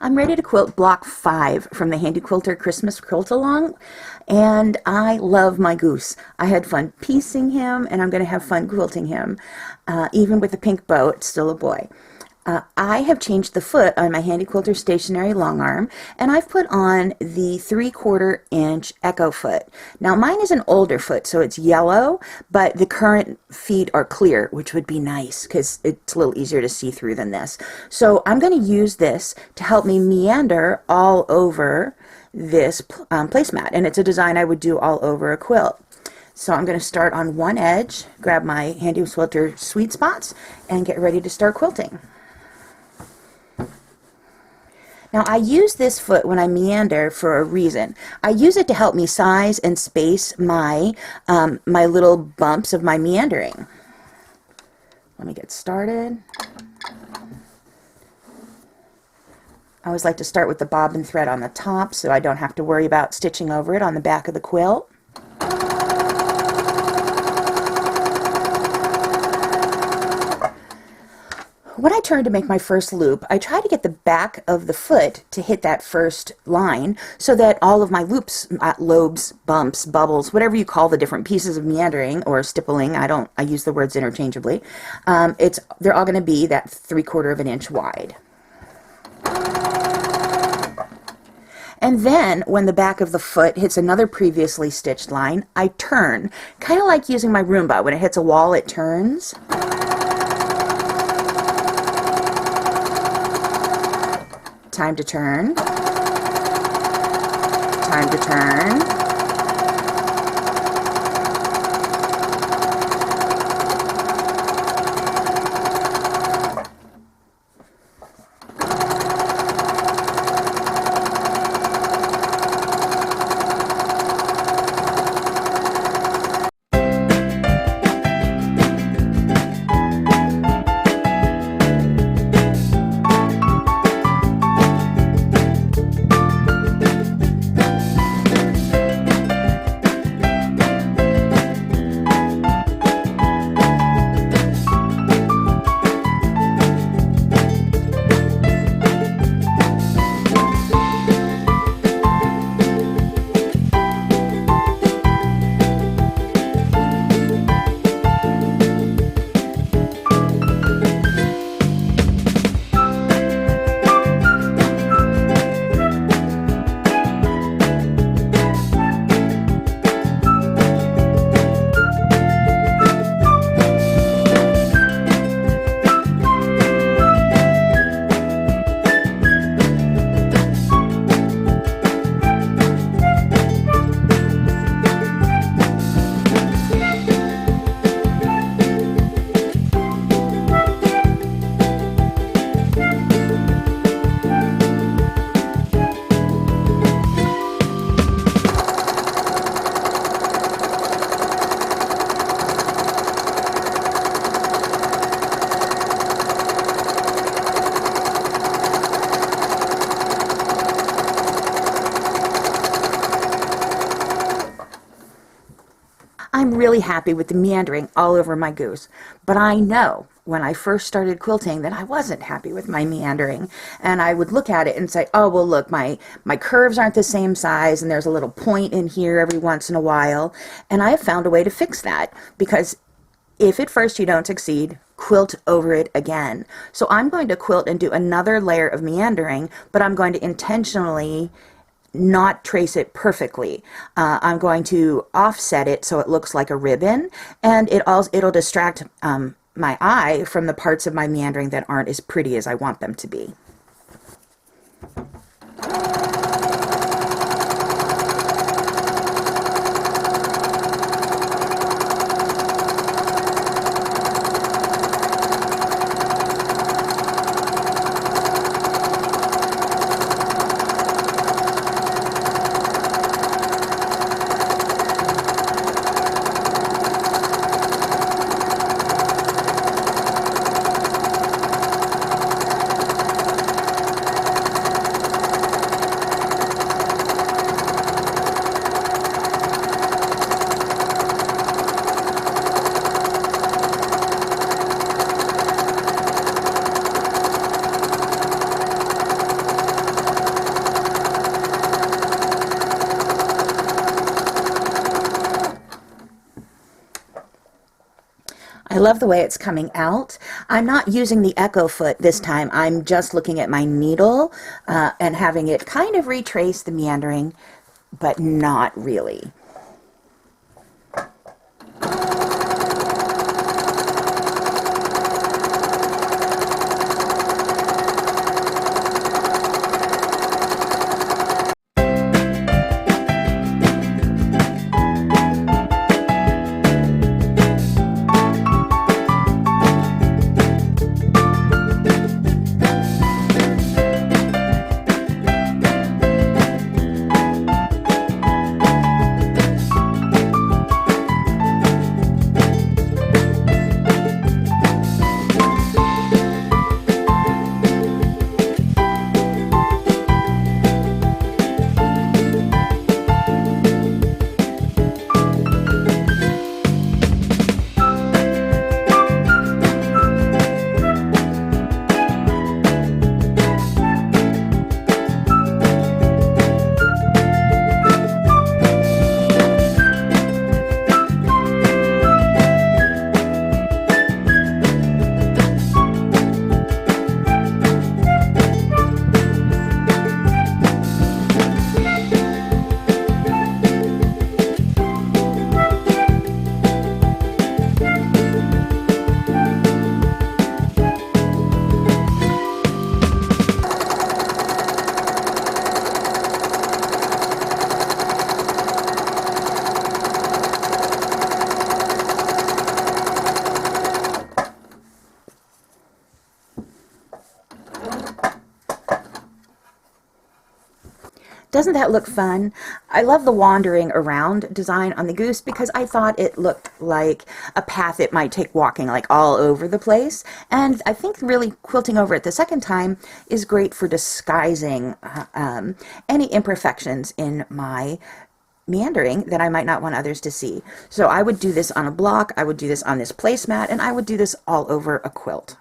I'm ready to quilt block 5 from the Handi Quilter Christmas Quilt Along, and I love my goose. I had fun piecing him, and I'm going to have fun quilting him. Even with the pink bow, it's still a boy. I have changed the foot on my Handi Quilter stationary long arm, and I've put on the 3/4 inch Echo foot. Now mine is an older foot, so it's yellow, but the current feet are clear, which would be nice because it's a little easier to see through than this. So I'm going to use this to help me meander all over this placemat, and it's a design I would do all over a quilt. So I'm going to start on one edge, grab my Handi Quilter sweet spots, and get ready to start quilting. Now I use this foot when I meander for a reason. I use it to help me size and space my my little bumps of my meandering. Let me get started. I always like to start with the bobbin thread on the top so I don't have to worry about stitching over it on the back of the quilt. When I turn to make my first loop, I try to get the back of the foot to hit that first line so that all of my loops, lobes, bumps, bubbles, whatever you call the different pieces of meandering or stippling, I use the words interchangeably, they're all going to be that 3/4 of an inch wide. And then when the back of the foot hits another previously stitched line, I turn, kind of like using my Roomba. When it hits a wall, it turns. Time to turn. Time to turn. I'm really happy with the meandering all over my goose, but I know when I first started quilting that I wasn't happy with my meandering, and I would look at it and say, oh, well, look, my curves aren't the same size, and there's a little point in here every once in a while, and I have found a way to fix that, because if at first you don't succeed, quilt over it again. So I'm going to quilt and do another layer of meandering, but I'm going to intentionally not trace it perfectly. I'm going to offset it so it looks like a ribbon, and it'll distract my eye from the parts of my meandering that aren't as pretty as I want them to be. I love the way it's coming out. I'm not using the echo foot this time. I'm just looking at my needle and having it kind of retrace the meandering, but not really. Doesn't that look fun? I love the wandering around design on the goose because I thought it looked like a path it might take walking like all over the place. And I think really quilting over it the second time is great for disguising any imperfections in my meandering that I might not want others to see. So I would do this on a block, I would do this on this placemat, and I would do this all over a quilt.